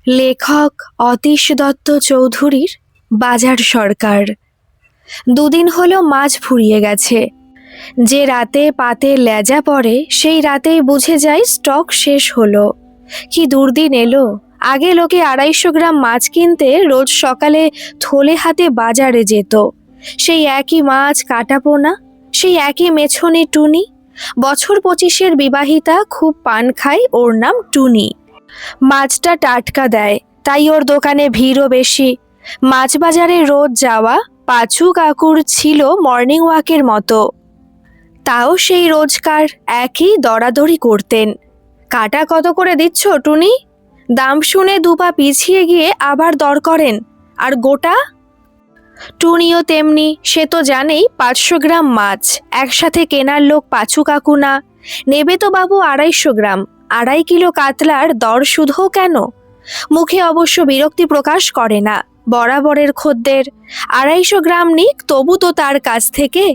লেখক অতীশ দত্ত চৌধুরীর বাজার সরকার। দুদিন হলো মাছ ফুরিয়ে গেছে। যে রাতে পাতে লেজা পড়ে সেই রাতেই বুঝে যায় স্টক শেষ হলো। কি দুর্দিন এলো! আগে লোকে 250 গ্রাম মাছ কিনতে রোজ সকালে থলে হাতে বাজারে যেত। সেই একই মাছ কাটাপোনা, সেই একই মেছনে টুনি। বছর 25-এর বিবাহিতা খুব পান খায়, ওর নাম টুনি। মাছটা টাটকা দেয়, তাই ওর দোকানে ভিড়ও বেশি। মাছ বাজারে রোজ যাওয়া পাঁচু কাকুর ছিল মর্নিং ওয়াকের মতো। তাও সেই রোজকার একই দরাদরি করতেন। কাটা কত করে দিচ্ছ টুনি? দাম শুনে দুপা পিছিয়ে গিয়ে আবার দর করেন। আর গোটা? টুনিও তেমনি, সে তো জানেই 500 গ্রাম মাছ একসাথে কেনার লোক পাঁচু কাকু না। নেবে তো বাবু 250 গ্রাম। 2.5 কিলো কাতলার দর শুধু কেন? মুখে অবশ্য বিরক্তি প্রকাশ করে না। বরাবরের খদ্দের, 250 গ্রাম নিক তবু তো তার কাছ থেকে।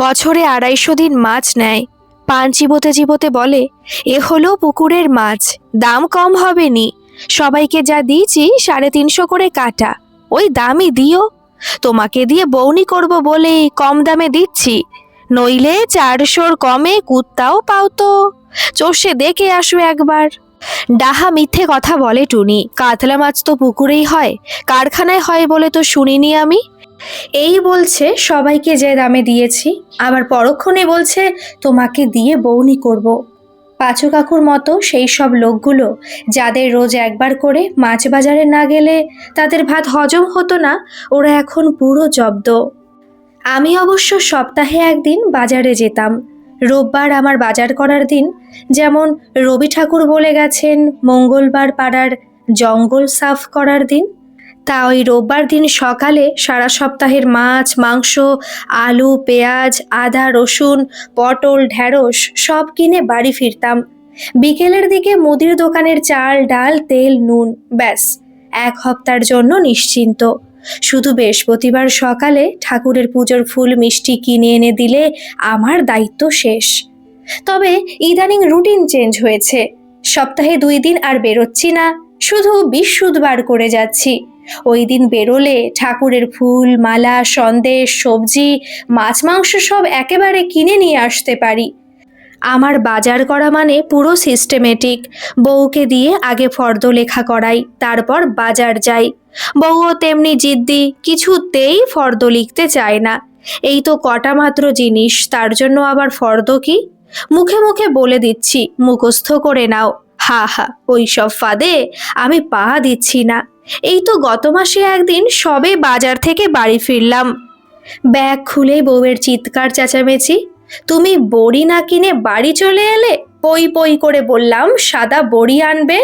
বছরে 250 দিন মাছ নেয়। পান চিবোতে চিবোতে বলে, এ হলো পুকুরের মাছ, দাম কম হবে নি। সবাইকে যা দিয়েছি 350 করে কাটা, ওই দামই দিও। তোমাকে দিয়ে বউনি করব বলে কম দামে দিচ্ছি, নইলে 400-র কমে কুত্তাও পাও তো। চষে দেখে আসো একবার। ডাহা মিথ্যে কথা বলে টুনি। কাতলা মাছ তো পুকুরেই হয়, কারখানায় হয় বলে তো শুনিনি আমি। এই বলছে সবাইকে যে দামে দিয়েছি, আবার পরক্ষণে বলছে তোমাকে দিয়ে বউনি করব। পাঁচু কাকুর মতো সেই সব লোকগুলো যাদের রোজ একবার করে মাছ বাজারে না গেলে তাদের ভাত হজম হতো না, ওরা এখন পুরো জব্দ। আমি অবশ্য সপ্তাহে একদিন বাজারে যেতাম। রোববার আমার বাজার করার দিন। যেমন রবি ঠাকুর বলে গেছেন মঙ্গলবার পাড়ার জঙ্গল সাফ করার দিন। তা ওই রোববার দিন সকালে সারা সপ্তাহের মাছ, মাংস, আলু, পেঁয়াজ, আদা, রসুন, পটল, ঢ্যাঁড়স সব কিনে বাড়ি ফিরতাম। বিকেলের দিকে মুদির দোকানের চাল, ডাল, তেল, নুন, ব্যাস 1 সপ্তাহের জন্য নিশ্চিন্ত। শুধু বৃহস্পতিবার সকালে ঠাকুরের পুজোর ফুল মিষ্টি কিনে এনে দিলে আমার দায়িত্ব শেষ। তবে ইদানিং রুটিন চেঞ্জ হয়েছে। সপ্তাহে 2 দিন আর বেরোচ্ছি না, শুধু বৃহস্পতিবার করে যাচ্ছি। ওই দিন বেরোলে ঠাকুরের ফুল, মালা, সন্দেশ, সবজি, মাছ, মাংস সব একেবারে কিনে নিয়ে আসতে পারি। আমার বাজার করা মানে পুরো সিস্টেমেটিক। বউকে দিয়ে আগে ফর্দ লেখা করাই, তারপর বাজার যাই। বউও তেমনি জিদ্দি, কিছুতেই ফর্দ লিখতে চায় না। এই তো কটা মাত্র জিনিস, তার জন্য আবার ফর্দ কি? মুখে মুখে বলে দিচ্ছি, মুখস্থ করে নাও। হা হা, ওই সব ফাঁদে আমি পা দিচ্ছি না। এই তো গত মাসে একদিন সবে বাজার থেকে বাড়ি ফিরলাম। ব্যাগ খুলে বউয়ের চিৎকার চেঁচামেচি, তুমি বড়ি না কিনে বাড়ি চলে এলে? পই পই করে বললাম সাদা বড়ি আনবে।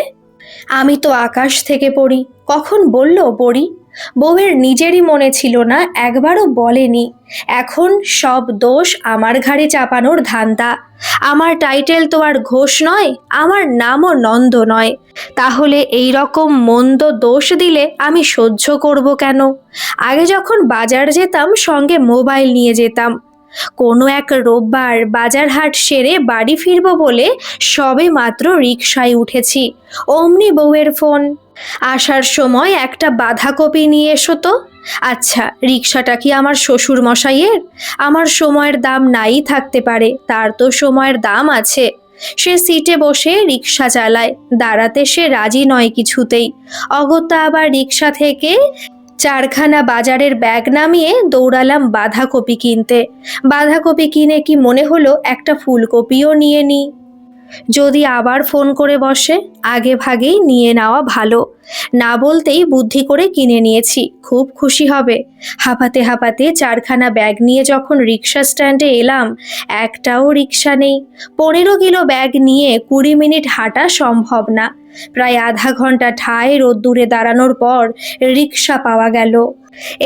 আমি তো আকাশ থেকে পড়ি, কখন বলল বড়ি? বউয়ের নিজেরই মনে ছিল না, একবারও বলেনি। এখন সব দোষ আমার ঘাড়ে চাপানোর ধান্দা। আমার টাইটেল তো আর ঘোষ নয়, আমার নামও নন্দ নয়। তাহলে এই রকম মন্দ দোষ দিলে আমি সহ্য করব কেন? আগে যখন বাজার যেতাম সঙ্গে মোবাইল নিয়ে যেতাম। কোনো এক রোববার বাজার হাট সেরে বাড়ি ফিরবো বলে সবে মাত্র রিকশায় উঠেছি, অমনি বউয়ের ফোন। আসার সময় একটা বাঁধাকপি নিয়ে এসো তো। আচ্ছা, রিকশাটা কি আমার শ্বশুর মশাইয়ের? আমার সময়ের দাম নাই থাকতে পারে, তার তো সময়ের দাম আছে। সে সিটে বসে রিকশা চালায়, দাঁড়াতে সে রাজি নয় কিছুতেই। অগত্যা আবার রিকশা থেকে 4খানা বাজারের ব্যাগ নামিয়ে দৌড়ালাম বাঁধাকপি কিনতে। বাঁধাকপি কিনে কি মনে হলো একটা ফুলকপিও নিয়ে নিই। যদি আবার ফোন করে বসে, আগে ভাগেই নিয়ে নেওয়া ভালো। না বলতেই বুদ্ধি করে কিনে নিয়েছি, খুব খুশি হবে। হাঁপাতে হাঁপাতে 4খানা ব্যাগ নিয়ে যখন রিক্সা স্ট্যান্ডে এলাম, একটাও রিক্সা নেই। 15 কিলো ব্যাগ নিয়ে 20 মিনিট হাঁটা সম্ভব না। প্রায় আধা ঘন্টা ঠায় রোদ্দুরে দাঁড়ানোর পর রিক্সা পাওয়া গেল।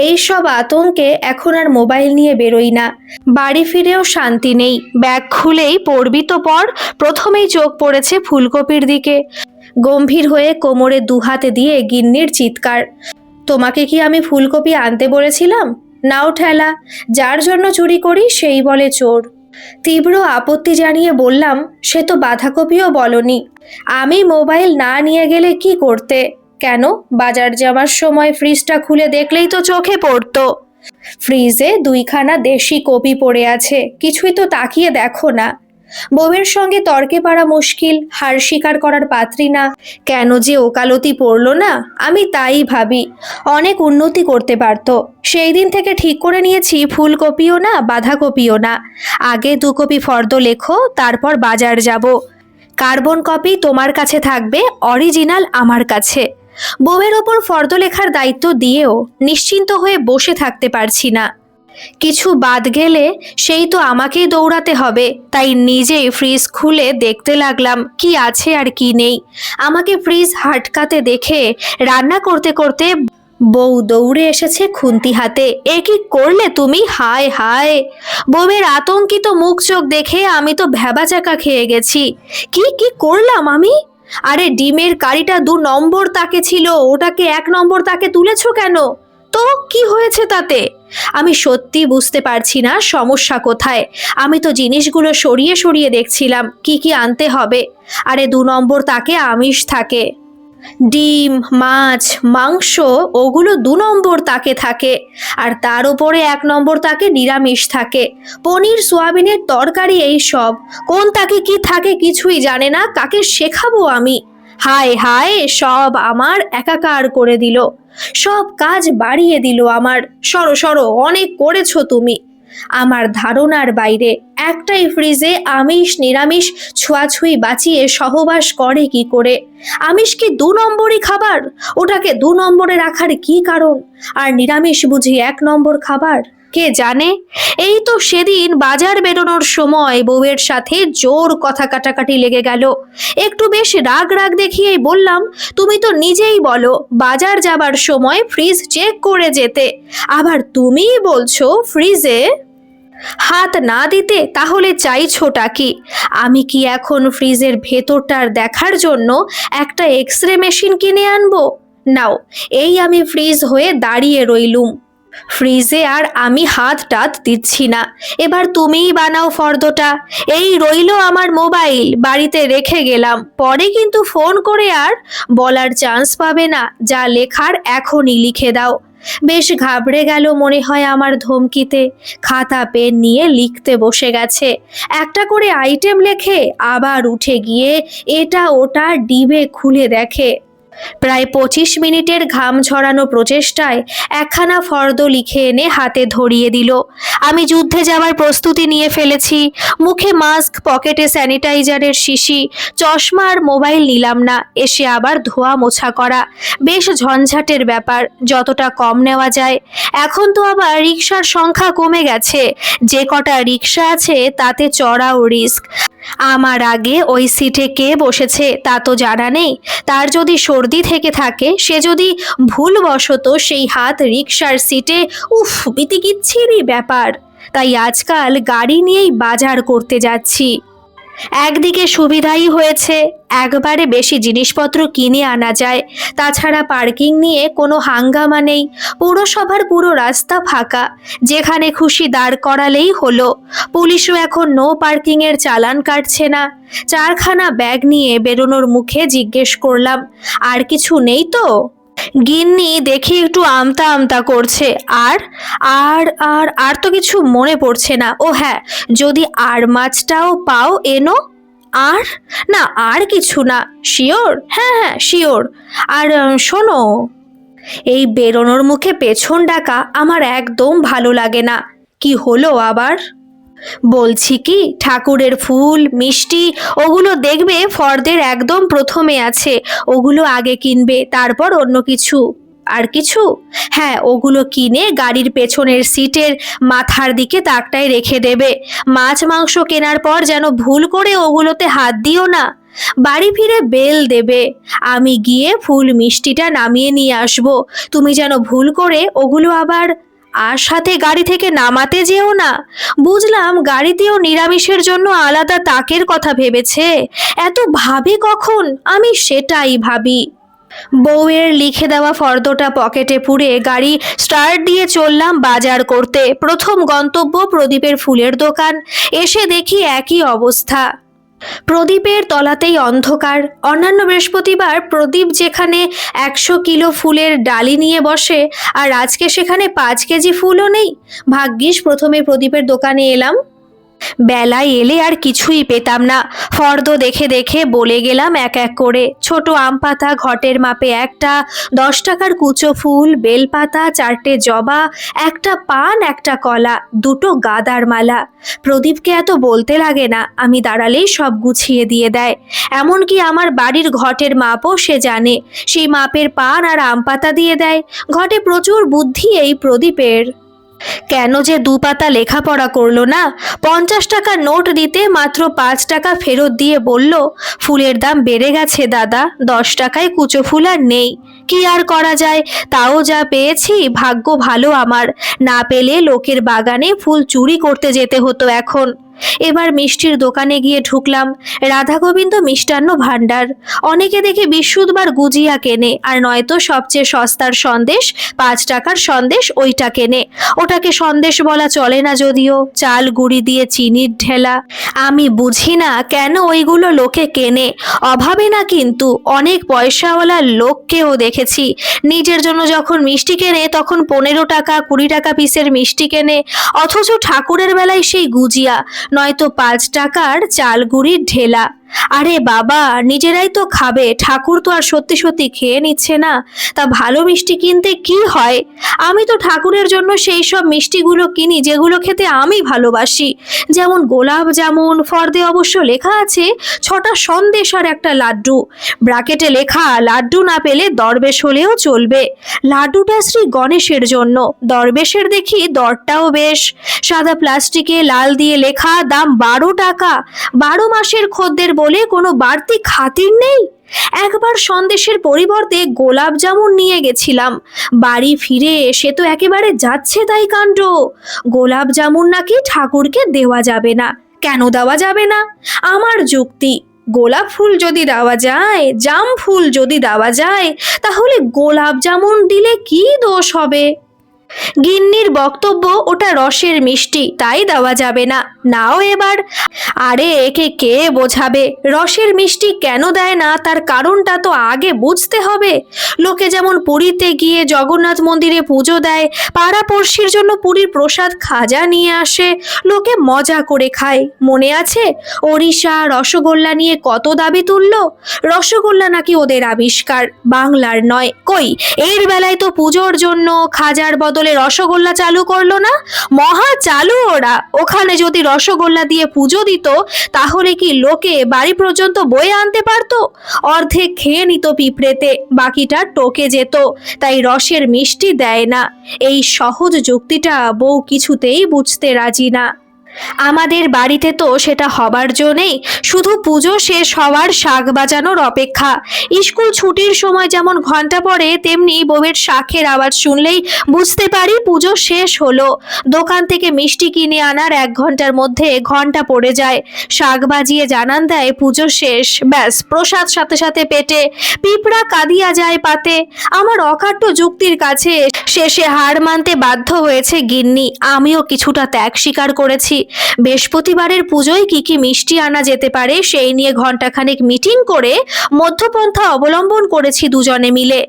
এই সব আতঙ্কে এখন আর মোবাইল নিয়ে বেরোই না। বাড়ি ফিরেও শান্তি নেই। ব্যাগ খুলেই পড়বি তো পড়, প্রথমেই চোখ পড়েছে ফুলকপির দিকে। গম্ভীর হয়ে কোমরে 2 হাতে দিয়ে গিন্নির চিৎকার, তোমাকে কি আমি ফুলকপি আনতে বলেছিলাম? নাও ঠেলা, যার জন্য চুরি করি সেই বলে চোর। তীব্র আপত্তি জানিয়ে বললাম, সে তো বাঁধাকপিও বলনি। আমি মোবাইল না নিয়ে গেলে কি করতে? কেন? বাজার যাওয়ার সময় ফ্রিজটা খুলে দেখলেই তো চোখে পড়তো। ফ্রিজে দুইখানা দেশি কপি পড়ে আছে, কিছুই তো তাকিয়ে দেখো না। বউয়ের সঙ্গে তর্কে পারা মুশকিল, হার স্বীকার করার পাত্রী না। কেন যে ওকালতি পড়লো না, আমি তাই ভাবি। অনেক উন্নতি করতে পারতো। সেই দিন থেকে ঠিক করে নিয়েছি ফুলকপিও না, বাঁধাকপিও না। আগে 2 কপি ফর্দ লেখো, তারপর বাজার যাব। কার্বন কপি তোমার কাছে থাকবে, অরিজিনাল আমার কাছে। বউয়ের ওপর ফর্দ লেখার দায়িত্ব দিয়েও নিশ্চিন্ত হয়ে বসে থাকতে পারছি না। কিছু বাদ গেলে সেই তো আমাকেই দৌড়াতে হবে, তাই নিজেই ফ্রিজ খুলে দেখতে লাগলাম কি আছে আর কি নেই। আমাকে ফ্রিজ হাটকাতে দেখে রান্না করতে করতে বউ দৌড়ে এসেছে খুন্তি হাতে। এ কি করলে তুমি? হায় হায়! বউয়ের আতঙ্কিত মুখ চোখ দেখে আমি তো ভ্যাবাচাকা খেয়ে গেছি। কি কি করলাম আমি? আরে ডিমের কারিটা 2 নম্বর তাকে ছিল, ওটাকে 1 নম্বর তাকে তুলেছো কেন? তো কি হয়েছে তাতে? আমি সত্যি বুঝতে পারছি না সমস্যা কোথায়। আমি তো জিনিসগুলো সরিয়ে সরিয়ে দেখছিলাম কি কি আনতে হবে। আরে 2 নম্বর তাকে আমিষ থাকে, ডিম, মাছ, মাংস, ওগুলো 2 নম্বর তাকে থাকে। আর তার উপরে 1 নম্বর তাকে নিরামিষ থাকে, পনির, সোয়াবিনের তরকারি, এই সব। কোন তাকে কি থাকে কিছুই জানে না, কাকে শেখাবো আমি? হায় হায়, সব আমার একাকার করে দিল, সব কাজ বাড়িয়ে দিল আমার। সরো সরো, অনেক করেছো তুমি। আমার ধারণার বাইরে। একটাই ফ্রিজে আমিষ নিরামিষ ছোঁয়াছুঁই বাঁচিয়ে সহবাস করে কি করে? আমিষ কি 2 নম্বরই খাবার? ওটাকে 2 নম্বরে রাখার কি কারণ? আর নিরামিষ বুঝি 1 নম্বর খাবার? কে জানে। এই তো সেদিন বাজার বেরোনোর সময় বউয়ের সাথে জোর কথা কাটাকাটি লেগে গেল। একটু বেশ রাগ রাগ দেখিয়েই বললাম, তুমি তো নিজেই বলো বাজার যাবার সময় ফ্রিজ চেক করে যেতে, আবার তুমিই বলছো ফ্রিজে হাত না দিতে। তাহলে চাইছোটা কি? আমি কি এখন ফ্রিজের ভেতরটার দেখার জন্য একটা এক্সরে মেশিন কিনে আনবো? নাও, এই আমি ফ্রিজ হয়ে দাঁড়িয়ে রইলুম। ফ্রিজে আর আমি হাত টাত দিচ্ছি না। এবার তুমিই বানাও ফর্দটা। এই রইলো আমার মোবাইল, বাড়িতে রেখে গেলাম, পরে কিন্তু ফোন করে আর বলার চান্স পাবে না। যা লেখার এখনই লিখে দাও। বেশ ঘাবড়ে গেল মনে হয় আমার ধমকিতে। খাতা পেন নিয়ে লিখতে বসে গেছে। একটা করে আইটেম লেখে আবার উঠে গিয়ে এটা ওটা ডিবে খুলে দেখে। প্রায় 25 মিনিটের ঘাম ঝরানো প্রচেষ্টায় একখানা ফর্দ লিখে এনে হাতে ধরিয়ে দিল। আমি যুদ্ধে যাওয়ার প্রস্তুতি নিয়ে ফেলেছি। মুখে মাস্ক, পকেটে স্যানিটাইজারের শিশি, চশমা আর মোবাইল নিলাম না। এসে আবার ধোয়া মোছা করা, বেশ ঝঞ্ঝাটের ব্যাপার। যতটা কম নেওয়া যায়। এখন তো আবার রিকশার সংখ্যা কমে গেছে। যে কটা রিকশা আছে তাতে চড়াও রিস্ক। আমার আগে ওই সিটে কে বসেছে তা তো জানা নেই। তার যদি সর্দি থেকে থাকে, সে যদি ভুলবশত সেই হাত রিকশার সিটে, উফ, বিতিকিচ্ছিরি ব্যাপার। তাই আজকাল গাড়ি নিয়েই বাজার করতে যাচ্ছি। একদিকে সুবিধাই হয়েছে, একবারে বেশি জিনিসপত্র কিনে আনা যায়। তাছাড়া পার্কিং নিয়ে কোনো হাঙ্গামা নেই। পৌরসভার পুরো রাস্তা ফাঁকা, যেখানে খুশি দাঁড় করালেই হলো। পুলিশও এখন নো পার্কিংয়ের চালান কাটছে না। 4খানা ব্যাগ নিয়ে বেরোনোর মুখে জিজ্ঞেস করলাম, আর কিছু নেই তো? গিন্নি দেখি একটু আমতা আমতা করছে। আর আর আর আর তো কিছু মনে পড়ছে না। ও হ্যাঁ, যদি আর মাছটাও পাও এনো। আর না, আর কিছু না। শিওর? হ্যাঁ হ্যাঁ শিওর। আর শোনো, এই বেরোনোর মুখে পেছন ডাকা আমার একদম ভালো লাগে না। কি হলো আবার? বলছি কি, ঠাকুরের ফুল মিষ্টি ওগুলো দেখবে ফর্দের একদম প্রথমে আছে, ওগুলো আগে কিনবে, তারপর অন্য কিছু। আর কিছু? হ্যাঁ, ওগুলো কিনে গাড়ির পেছনের সিটের মাথার দিকে তাকটায় রেখে দেবে। মাছ মাংস কেনার পর যেন ভুল করে ওগুলোতে হাত দিও না। বাড়ি ফিরে বেল দেবে, আমি গিয়ে ফুল মিষ্টিটা নামিয়ে নিয়ে আসবো। তুমি যেন ভুল করে ওগুলো আবার আর সাথে গাড়ি থেকে নামাতে যেও না। বুঝলাম গাড়িতেও নিরামিষের জন্য আলাদা তাকের কথা ভেবেছে। এত ভাবে কখন? আমি সেটাই ভাবি। বউয়ের লিখে দেওয়া ফর্দটা পকেটে পুরে গাড়ি স্টার্ট দিয়ে চললাম বাজার করতে। প্রথম গন্তব্য প্রদীপের ফুলের দোকান। এসে দেখি একই অবস্থা। প্রদীপের তলাতেই অন্ধকার। অন্যান্য বৃহস্পতিবার প্রদীপ যেখানে 100 কিলো ফুলের ডালি নিয়ে বসে, আর আজকে সেখানে 5 কেজি ফুলও নেই। ভাগ্যিস প্রথমে প্রদীপের দোকানে এলাম। বেলায় এলে আর কিছুই পেতাম না। ফর্দ দেখে দেখে বলে গেলাম এক এক করে। ছোট আম পাতা ঘটের মাপে একটা, 10 টাকার কুচো ফুল, বেলপাতা, 4টে জবা, একটা পান, একটা কলা, 2টো গাঁদার মালা। প্রদীপকে এত বলতে লাগে না, আমি দাঁড়ালেই সব গুছিয়ে দিয়ে দেয়। এমনকি আমার বাড়ির ঘটের মাপও সে জানে, সেই মাপের পান আর আম পাতা দিয়ে দেয়। ঘটে প্রচুর বুদ্ধি এই প্রদীপের। কেন যে 2 পাতা লেখাপড়া করলো না? 50 টাকার নোট দিতে মাত্র 5 টাকা ফেরত দিয়ে বলল, ফুলের দাম বেড়ে গেছে দাদা, 10 টাকায় কুচো ফুল আর নেই। কি আর করা যায়, তাও যা পেয়েছি ভাগ্য ভালো আমার। না পেলে লোকের বাগানে ফুল চুরি করতে যেতে হতো এখন। এবার মিষ্টির দোকানে গিয়ে ঢুকলাম। রাধা গোবিন্দ মিষ্টান্ন ভাণ্ডার। অনেকে দেখে বিশুদ্ধবার গুজিয়া কেনে, আর নয়তো সবচেয়ে সস্তার সন্দেশ, 5 টাকার সন্দেশ, ওইটা কেনে। ওটাকে সন্দেশ বলা চলে না যদিও, চাল গুঁড়ি দিয়ে চিনির ঢেলা। আমি বুঝি না কেন ওইগুলো লোকে কেনে। অভাবে না, কিন্তু অনেক পয়সাওয়ালা লোককেও দেখেছি নিজের জন্য যখন মিষ্টি কেনে তখন 15 টাকা 20 টাকা পিসের মিষ্টি কেনে, অথচ ঠাকুরের বেলায় সেই গুজিয়া, নয়তো 5 টাকার চাল গুঁড়ির ঢেলা। আরে বাবা, নিজেরাই তো খাবে, ঠাকুর তো আর সত্যি সত্যি খেয়ে নিচ্ছে না। তা ভালো মিষ্টি কিনতে কি হয়? আমি তো ঠাকুরের জন্য সেই সব মিষ্টিগুলো কিনি যেগুলো খেতে আমি ভালোবাসি, যেমন গোলাপ জামুন। ফর্দে অবশ্য লেখা আছে 6টা সন্দেশ আর একটা লাড্ডু। ব্র্যাকেটে লেখা, লাড্ডু না পেলে দরবেশ হলেও চলবে। লাড্ডুটা শ্রী গণেশের জন্য, দরবেশের দেখি দরটাও বেশ। সাদা প্লাস্টিকে লাল দিয়ে লেখা, দাম 12 টাকা। 12 মাসের খদ্দের বলে কোনো বাড়তি খাতির নেই। একবার সন্দেশের পরিবর্তে গোলাপ জামুন নিয়ে গেছিলাম, বাড়ি ফিরে এসে তো একেবারে যাচ্ছে তাই কাণ্ড। গোলাপ জামুন নাকি ঠাকুরকে দেওয়া যাবে না। কেন দেওয়া যাবে না? আমার যুক্তি, গোলাপ ফুল যদি দেওয়া যায়, জাম ফুল যদি দেওয়া যায়, তাহলে গোলাপ জামুন দিলে কি দোষ হবে? গিন্নির বক্তব্য ওটা রসের মিষ্টি, তাই দেওয়া যাবে না। নাও এবার। আরে একে কে বোঝাবে? রসের মিষ্টি কেন দেয় না তার কারণটা তো আগে বুঝতে হবে। লোকে যেমন পুরীতে গিয়ে জগন্নাথ মন্দিরে পুজো দেয়, পাড়াপড়শির জন্য পুরীর প্রসাদ খাজা নিয়ে আসে, লোকে মজা করে খায়। মনে আছে ওড়িশা রসগোল্লা নিয়ে কত দাবি তুলল? রসগোল্লা নাকি ওদের আবিষ্কার, বাংলার নয়। কই, এর বেলায় তো পুজোর জন্য খাজার বদলে রসগোল্লা চালু করলো না? মহা চালু ওরা। ওখানে যদি রসগোল্লা দিয়ে পুজো দিত, তাহলে কি লোকে বাড়ি পর্যন্ত বয়ে আনতে পারতো? অর্ধেক খেয়ে নিত পিঁপড়েতে, বাকিটা টোকে যেত। তাই রসের মিষ্টি দেয় না। এই সহজ যুক্তিটা বউ কিছুতেই বুঝতে রাজি না। আমাদের বাড়িতে তো সেটা হবার জো নেই, শুধু পুজো শেষ হওয়ার শাঁখ বাজানোর অপেক্ষা। স্কুল ছুটির সময় যেমন ঘন্টা পড়ে, তেমনি বউয়ের শাঁখের আওয়াজ শুনলেই বুঝতে পারি পুজো শেষ হলো। দোকান থেকে মিষ্টি কিনে আনার 1 ঘন্টার মধ্যে ঘন্টা পড়ে যায়, শাঁখ বাজিয়ে জানান দেয় পুজো শেষ। ব্যাস, প্রসাদ সাথে সাথে পেটে। পিঁপড়া কাঁদিয়া যায় পাতে। আমার অকাট্য যুক্তির কাছে শেষে হার মানতে বাধ্য হয়েছে গিন্নি। আমিও কিছুটা ত্যাগ স্বীকার করেছি। বৃহস্পতিবারের পুজোয় কি কি মিষ্টি আনা যেতে পারে সেই নিয়ে ঘন্টাখানেক মিটিং করে মধ্যপন্থা অবলম্বন করেছি দুজনে মিলে।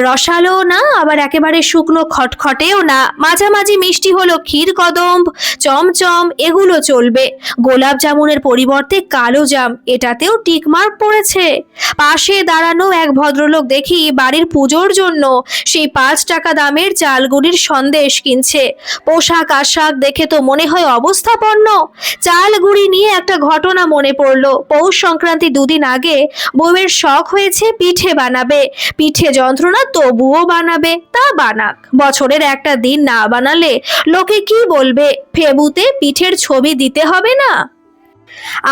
রসালোও না, আবার একেবারে শুকনো খটখটেও না, মাঝামাঝি মিষ্টি হলো ক্ষীর কদম্ব, চমচম, এগুলো চলবে। গোলাপ জামুনের পরিবর্তে কালো জাম, এটাতেও টিকমার্ক পড়েছে। পাশে দাঁড়ানো এক ভদ্রলোক দেখি বাড়ির পুজোর জন্য সেই 5 টাকা দামের চালগুড়ির সন্দেশ কিনছে। পোশাক আশাক দেখে তো মনে হয় অবস্থাপন্ন। চাল গুঁড়ি নিয়ে একটা ঘটনা মনে পড়লো। পৌষ সংক্রান্তি 2 দিন আগে বউয়ের শখ হয়েছে পিঠে বানাবে। পিঠে যন্ত্রণা, তবুও বানাবে। তা বানাক, বছরের একটা দিন না বানালে লোকে কি বলবে? ফেবুতে পিঠের ছবি দিতে হবে না?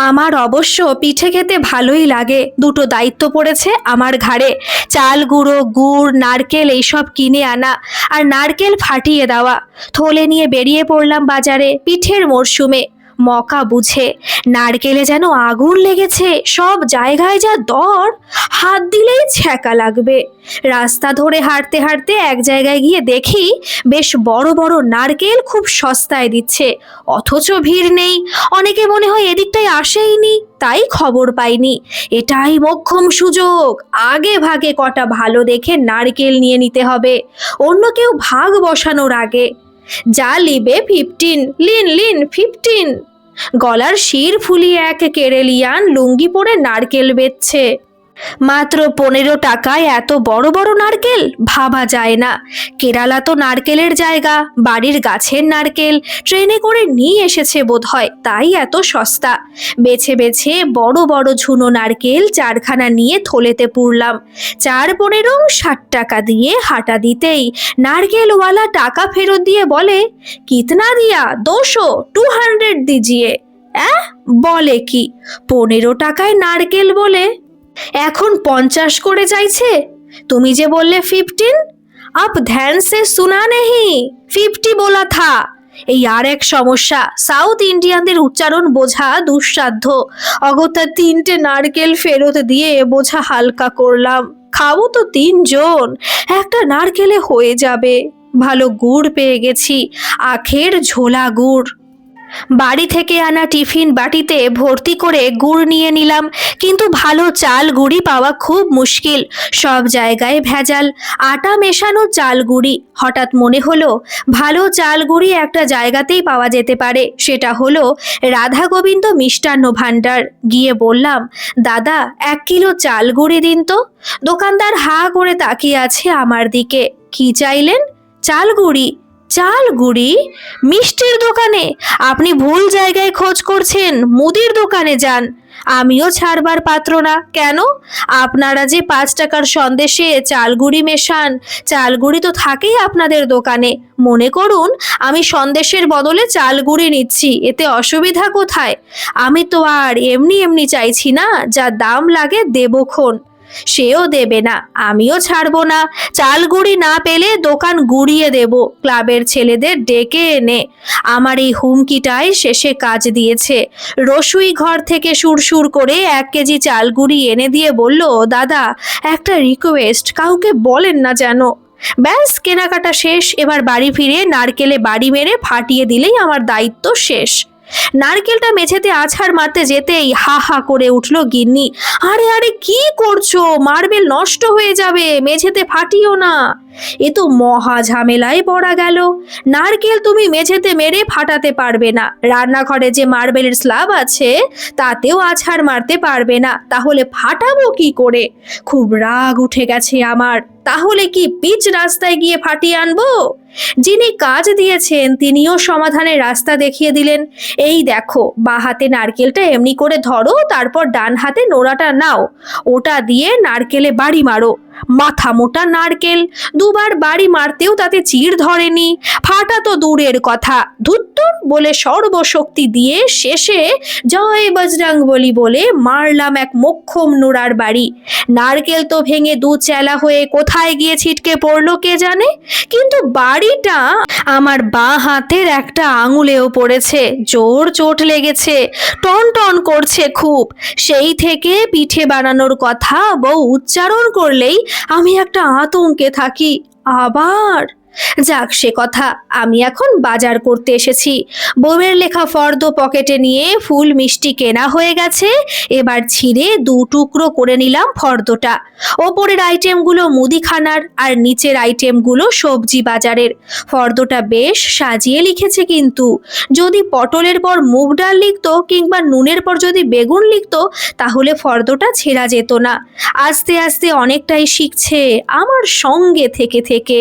আমার অবশ্য পিঠে খেতে ভালোই লাগে। 2টো দায়িত্ব পড়েছে আমার ঘাড়ে, চাল গুঁড়ো, গুড়, নারকেল এইসব কিনে আনা, আর নারকেল ফাটিয়ে দেওয়া। থলে নিয়ে বেরিয়ে পড়লাম বাজারে পিঠের মরশুমে। মকা বুঝে। নারকেলে যেন আগুন লেগেছে, সব জায়গায় যা দর, হাত দিলেই ছ্যাঁকা লাগবে। রাস্তা ধরে হাঁটতে হাঁটতে এক জায়গায় গিয়ে দেখি বেশ বড় বড় নারকেল খুব সস্তায় দিচ্ছে, অথচ ভিড় নেই। অনেকে মনে হয় এদিকটায় আসেইনি, তাই খবর পাইনি। এটাই মোক্ষম সুযোগ, আগে ভাগে কটা ভালো দেখে নারকেল নিয়ে নিতে হবে, অন্য কেউ ভাগ বসানোর আগে। যা লিবে 15, লিন লিন 15। গলার শির ফুলিয়ে এক কেরেলিয়ান লুঙ্গি পরে নারকেল বেচছে। মাত্র 15 টাকায় এত বড় বড় নারকেল, ভাবা যায় না। কেরালা তো নারকেলের জায়গা, বাড়ির গাছের নারকেল ট্রেনে করে নিয়ে এসেছে বোধহয়, তাই এত সস্তা। বেছে বেছে বড় বড় ঝুনো নারকেল 4খানা নিয়ে থলেতে পুরলাম। 4 15 60 টাকা দিয়ে হাঁটা দিতেই নারকেলওয়ালা টাকা ফেরত দিয়ে বলে, কিতনা দিয়া? 200, 200 দিজিয়ে। বলে কি, 15 টাকায় নারকেল বলে এখন 50 করে চাইছে। তুমি যে বললে 15, আপ ধ্যান সে সুনা নেহি, 50 বলা থা। এই আর এক সমস্যা, সাউথ ইন্ডিয়ানদের উচ্চারণ বোঝা দুঃসাধ্য। অগত্যা 3টে নারকেল ফেরত দিয়ে বোঝা হালকা করলাম। খাবো তো 3 জন, একটা নারকেলে হয়ে যাবে। ভালো গুড় পেয়ে গেছি, আখের ঝোলা গুড়। বাড়ি থেকে আনা টিফিন বাটিতে ভর্তি করে গুড় নিয়ে নিলাম, কিন্তু ভালো চাল গুড়ি পাওয়া খুব মুশকিল, সব জায়গায় ভেজাল, আটা মেশানো চাল গুড়ি। হঠাৎ মনে হলো ভালো চাল গুড়ি একটা জায়গাতেই পাওয়া যেতে পারে, সেটা হলো রাধা গোবিন্দ মিষ্টান্ন ভাণ্ডার। গিয়ে বললাম, দাদা 1 কিলো চাল গুড়ি দিন তো। দোকানদার হা করে তাকিয়ে আছে আমার দিকে। কি চাইলেন? চাল গুড়ি। চাল গুড়ি? মিষ্টির দোকানে? আপনি ভুল জায়গায় খোঁজ করছেন, মুদির দোকানে যান। আমিও ছাড়বার পাত্র না। কেন? আপনারা যে 5 টাকার সন্দেশে চালগুড়ি মেশান, চালগুড়ি তো থাকেই আপনাদের দোকানে। মনে করুন আমি সন্দেশের বদলে চালগুড়ি নিচ্ছি, এতে অসুবিধা কোথায়? আমি তো আর এমনি এমনি চাইছি না, যা দাম লাগে দেবক্ষণ। সেও দেবে না, আমিও ছাড়বো না। চালগুড়ি না পেলে দোকান গুড়িয়ে দেব, ক্লাবের ছেলেদের ডেকে এনে। আমার এই হুমকিটাই শেষে কাজ দিয়েছে। রসুই ঘর থেকে সুরসুর করে 1 কেজি চালগুড়ি এনে দিয়ে বলল, দাদা একটা রিকোয়েস্ট, কাউকে বলেন না যেন। ব্যাস, কেনাকাটা শেষ। এবার বাড়ি ফিরে নারকেলে বাড়ি মেরে ফাটিয়ে দিলেই আমার দায়িত্ব শেষ। নারকেলটা মেঝেতে আছাড় মারতে যেতেই হা হা করে উঠল গিন্নি। আরে আরে কি করছো? মার্বেল নষ্ট হয়ে যাবে, মেঝেতে ফাটিও না। এ তো মহা ঝামেলায় পড়া গেল। নারকেল তুমি মেঝেতে মেরে ফাটাতে পারবে না, রান্নাঘরে যে মার্বেলের স্ল্যাব আছে তাতেও আছাড় মারতে পারবে না, তাহলে ফাটাবো কি করে? খুব রাগ উঠে গেছে আমার। তাহলে কি পিচ রাস্তায় গিয়ে ফাটিয়ে আনবো? যিনি কাজ দিয়েছেন তিনিও সমাধানের রাস্তা দেখিয়ে দিলেন। এই দেখো, বাঁ হাতে নারকেলটা এমনি করে ধরো, তারপর ডান হাতে নোড়াটা নাও, ওটা দিয়ে নারকেলে বাড়ি মারো। মাথা মোটা নারকেল, 2বার বাড়ি মারতেও তাতে চিড় ধরেনি। ফাটা তো দূরের কথা, ধুত্তুর বলে সর্বশক্তি দিয়ে শেষে জয় বজরংবলী বলে মারলাম এক মোক্ষম নোড়ার বাড়ি। নারকেল তো ভেঙে 2 চেলা হয়ে কোথায় গিয়ে ছিটকে পড়লো কে জানে, কিন্তু বাড়িটা আমার বাঁ হাতের একটা আঙুলেও পড়েছে। জোর চোট লেগেছে, টন টন করছে খুব। সেই থেকে পিঠে বানানোর কথা বউ উচ্চারণ করলেই আমি একটা আতঙ্কে থাকি। আবার যাক সে কথা, আমি এখন বাজার করতে এসেছি। বউয়ের লেখা ফর্দ পকেটে নিয়ে ফুল মিষ্টি কেনা হয়ে গেছে। এবার ছিঁড়ে 2 টুকরো করে নিলাম ফর্দটা। ওপরের আইটেমগুলো মুদিখানার আর নিচের আইটেমগুলো সবজি বাজারের। ফর্দটা বেশ সাজিয়ে লিখেছে, কিন্তু যদি পটলের পর মুগ ডাল লিখতো কিংবা নুনের পর যদি বেগুন লিখতো তাহলে ফর্দটা ছেঁড়া যেত না। আস্তে আস্তে অনেকটাই শিখছে আমার সঙ্গে থেকে থেকে।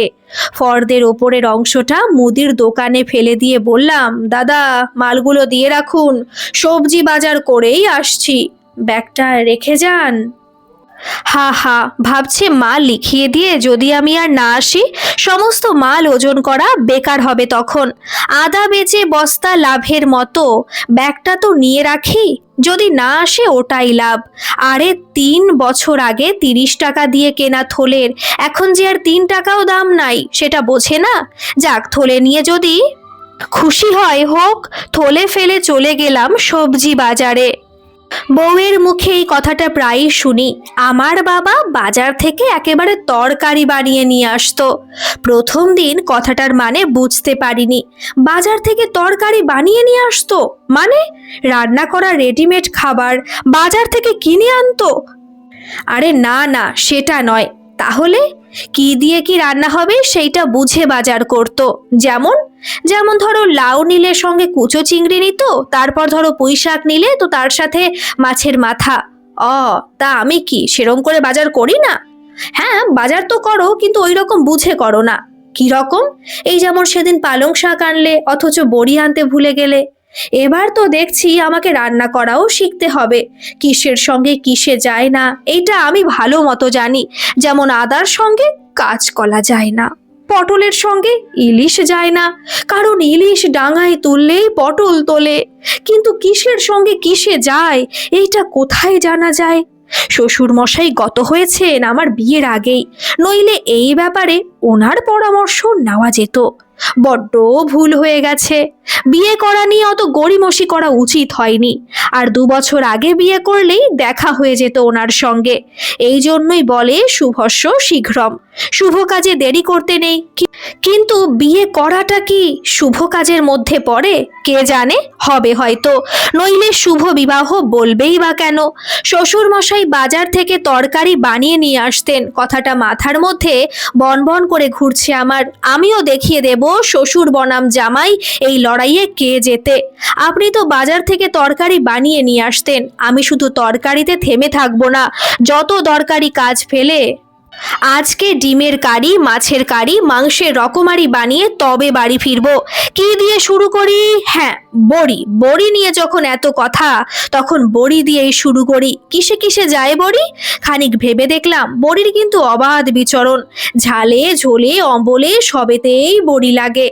ফর্দের ওপরের অংশটা মুদির দোকানে ফেলে দিয়ে বললাম, দাদা মালগুলো দিয়ে রাখুন, সবজি বাজার করেই আসছি, ব্যাগটা রেখে যান। হা হা ভাবছে মাল লিখিয়ে দিয়ে যদি আমি আর না আসি, সমস্ত মাল ওজন করা বেকার হবে তখন। আদা বেচে বস্তা লাভের মতো ব্যাগটা তো নিয়ে রাখি, যদি না আসে ওটাই লাভ। আরে 3 বছর আগে 30 টাকা দিয়ে কেনা থলের এখন যে আর 3 টাকাও দাম নাই, সেটা বোঝে না। যাক, থলে নিয়ে যদি খুশি হয় হোক, থলে ফেলে চলে গেলাম সবজি বাজারে। বউয়ের মুখে এই কথাটা প্রায়ই শুনি। আমার বাবা বাজার থেকে একেবারে তরকারি বানিয়ে নিয়ে আসতো। প্রথম দিন কথাটার মানে বুঝতে পারিনি। বাজার থেকে তরকারি বানিয়ে নিয়ে আসতো মানে রান্না করা রেডিমেড খাবার বাজার থেকে কিনে আনতো? আরে না না, সেটা নয়। তাহলে কি দিয়ে কি রান্না হবে সেইটা বুঝে বাজার করতো। যেমন যেমন ধরো লাউ নিলে সঙ্গে কুচো চিংড়ি নিত, তারপর ধরো পুঁই শাক নিলে তো তার সাথে মাছের মাথা। অ তা আমি কি সেরম করে বাজার করি না? হ্যাঁ, বাজার তো করো, কিন্তু ওই রকম বুঝে করো না। কি রকম? এই যেমন সেদিন পালং শাক আনলে অথচ বড়ি আনতে ভুলে গেলে। এবার তো দেখছি আমাকে রান্না করাও শিখতে হবে। কিসের সঙ্গে কিসে যায় না এইটা আমি ভালো মতো জানি। যেমন আদার সঙ্গে কাঁচকলা যায় না, পটলের সঙ্গে ইলিশ যায় না, কারণ ইলিশ ডাঙায় তুললেই পটল তোলে। কিন্তু কিসের সঙ্গে কিসে যায় এইটা কোথায় জানা যায়? শ্বশুর মশাই গত হয়েছেন আমার বিয়ের আগেই, নইলে এই ব্যাপারে ওনার পরামর্শ নেওয়া যেত। বড্ড ভুল হয়ে গেছে। বিয়ে করা নিয়ে অত গড়িমসি করা উচিত হয়নি। আর 2 বছর আগে বিয়ে করলেই দেখা হয়ে যেত ওনার সঙ্গে। এই জন্যই বলে শুভস্য শীঘ্রম, শুভ কাজে দেরি করতে নেই। কিন্তু বিয়ে করাটা কি শুভ কাজের মধ্যে পড়ে? কে জানে, হবে হয়তো, নইলে শুভ বিবাহ বলবেই বা কেন? শ্বশুর মশাই বাজার থেকে তরকারি বানিয়ে নিয়ে আসতেন, কথাটা মাথার মধ্যে বনবন করে ঘুরছে আমার। আমিও দেখিয়ে দেব শ্বশুর বনাম জামাই এই লড়াইয়ে কে জেতে। আপনি তো বাজার থেকে তরকারি বানিয়ে নিয়ে আসতেন, আমি শুধু তরকারিতে থেমে থাকবো না, যত দরকারি কাজ ফেলে আজকে ডিমের কারি, মাছের কারি, মাংসের রকমারি বানিয়ে তবে বাড়ি ফিরবো। কি দিয়ে শুরু করি? হ্যাঁ, বড়ি। বড়ি নিয়ে যখন এত কথা, তখন বড়ি দিয়েই শুরু করি। কিসে কিসে যায় বড়ি? খানিক ভেবে দেখলাম বড়ির কিন্তু অবাধ বিচরণ। ঝালে ঝোলে অম্বলে সবেতেই বড়ি লাগে।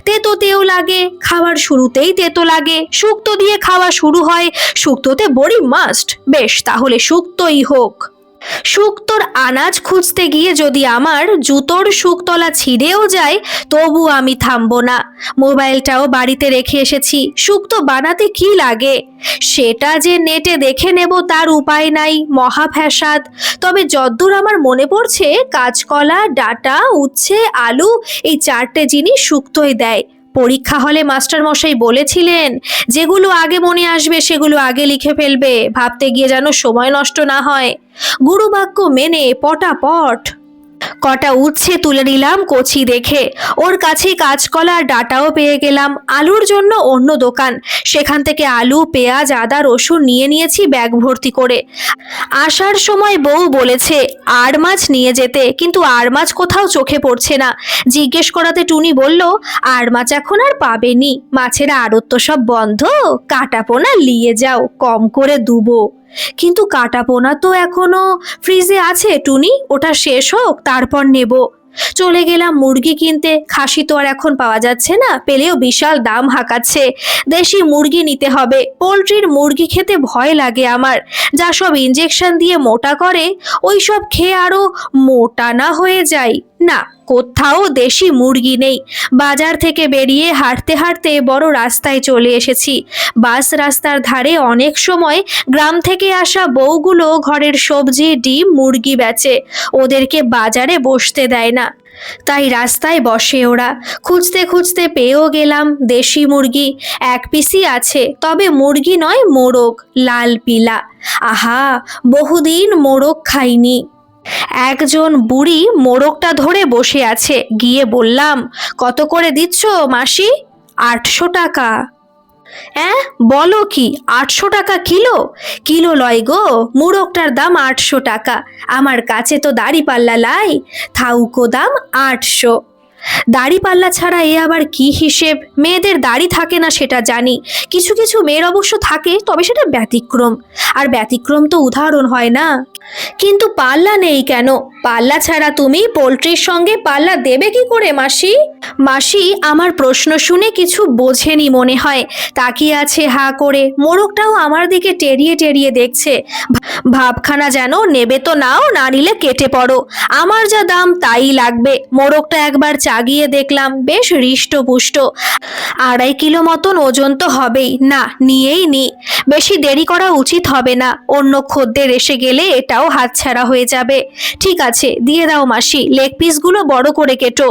তেতোতেও লাগে, খাওয়ার শুরুতেই তেতো লাগে। শুক্তো দিয়ে খাওয়া শুরু হয়, শুক্তোতে বড়ি মাস্ট। বেশ, তাহলে শুক্তোই হোক। শুক্তোর আনাজ খুঁজতে গিয়ে যদি আমার জুতোর শুকতলা ছিঁড়েও যায়, তবু আমি থামবো না। মোবাইলটাও বাড়িতে রেখে এসেছি। শুক্তো বানাতে কি লাগে সেটা যে নেটে দেখে নেব তার উপায় নাই, মহা ফ্যাসাদ। তবে যদ্দূর আমার মনে পড়ছে, কাঁচকলা, ডাঁটা, উচ্ছে, আলু এই 4টে জিনিস শুক্তোয় দেয়। পরীক্ষা হলে মাস্টার মশাই বলেছিলেন যেগুলো আগে মনে আসবে সেগুলো আগে লিখে ফেলবে, ভাবতে গিয়ে যেন সময় নষ্ট না হয়। গুরুবাক্য মেনে পটাপট কটা উচ্ছে তুলে নিলাম কচি দেখে। ওর কাছে কাঁচকলা আর ডাঁটাও পেয়ে গেলাম। আলুর জন্য অন্য দোকান, সেখান থেকে আলু, পেঁয়াজ, আদা, রসুন নিয়ে নিয়েছি ব্যাগ ভর্তি করে। আসার সময় বউ বলেছে আর মাছ নিয়ে যেতে, কিন্তু আর মাছ কোথাও চোখে পড়ছে না। জিজ্ঞেস করাতে টুনি বলল আর মাছ এখন আর পাবেনি, মাছের আড়ত তো সব বন্ধ, কাটাপোনা নিয়ে যাও, কম করে দুবো। কিন্তু কাটাপোনা তো এখনো ফ্রিজে আছে টুনি, ওটা শেষ হোক তারপর নেব। চলে গেলাম মুরগি কিনতে। খাসি তো আর এখন পাওয়া যাচ্ছে না, পেলেও বিশাল দাম হাঁকাচ্ছে। দেশি মুরগি নিতে হবে। পোলট্রির মুরগি খেতে ভয় লাগে আমার, যা সব ইঞ্জেকশন দিয়ে মোটা করে, ওই সব খেয়ে আরো মোটা না হয়ে যাই। না, কোথাও দেশি মুরগি নেই। বাজার থেকে বেরিয়ে হাঁটতে হাঁটতে বড় রাস্তায় চলে এসেছি। বাস রাস্তার ধারে অনেক সময় গ্রাম থেকে আসা বউগুলো ঘরের সবজি, ডিম, মুরগি বেচে। ওদেরকে বাজারে বসতে দেয় না, তাই রাস্তায় বসে ওরা। খুঁজতে খুঁজতে পেয়েও গেলাম দেশি মুরগি। 1 পিসই আছে, তবে মুরগি নয়, মোরগ, লাল পিলা। আহা, বহুদিন মোরগ খাইনি। একজন বুড়ি মোরগটা ধরে বসে আছে। গিয়ে বললাম কত করে দিচ্ছ মাসি? 800 টাকা। হ্যাঁ, বলো কি, 800 টাকা কিলো? কিলো লয় গো, মুরগটার দাম 800 টাকা। আমার কাছে তো দাড়িপাল্লা লাই, থাউকো দাম 800। দাড়িপাল্লা ছাড়া এ আবার কি হিসেব? মেয়েদের দাড়ি থাকে না সেটা জানি, কিছু কিছু মেয়ের অবশ্য থাকে, তবে সেটা ব্যতিক্রম। আর ব্যতিক্রম তো উদাহরণ হয় না। কিন্তু পাল্লা নেই কেন? পাল্লা ছাড়া তুমি পোলট্রির সঙ্গে পাল্লা দেবে কি করে মাসি? মাসি আমার প্রশ্ন শুনে কিছু বোঝেনি মনে হয়, তাকিয়ে আছে হা করে। মোরগটাও আমার দিকে টেরিয়ে টেরিয়ে দেখছে। ভাবখানা যেন নেবে তো নাও, না নিলে কেটে পড়ো, আমার যা দাম তাই লাগবে। মোরগটা একবার লাগিয়ে দেখলাম বেশ হৃষ্টপুষ্ট, 2.5 কিলো মতন ওজন তো হবেই। না, নিয়েই নি, বেশি দেরি করা উচিত হবে না, অন্য খদ্দের এসে গেলে এটাও হাতছাড়া হয়ে যাবে। ঠিক আছে, দিয়ে দাও মাসি, লেগ পিসগুলো বড় করে কেটো।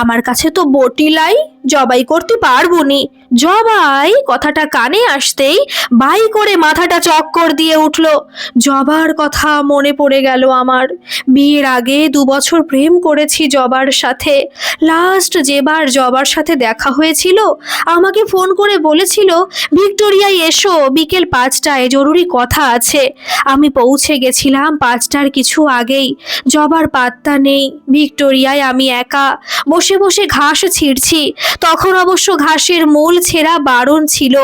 আমার কাছে তো বটি লাই, জবাই করতে পারবো নি। জবাই কথাটা কানে আসতেই বাই করে মাথাটা চক্কর দিয়ে উঠল। জবার কথা মনে পড়ে গেল আমার। বিয়ের আগে 2 বছর প্রেম করেছি জবার সাথে। লাস্ট যেবার জবার সাথে দেখা হয়েছিল আমাকে ফোন করে বলেছিল, ভিক্টোরিয়ায় এসো, বিকেল 5টায় জরুরি কথা আছে। আমি পৌঁছে গেছিলাম 5টার কিছু আগেই। জবার পাত্তা নেই। ভিক্টোরিয়ায় আমি একা বসে বসে ঘাস ছিঁড়ছি। তখন অবশ্য ঘাসের মূল ছেঁড়া বারণ ছিল।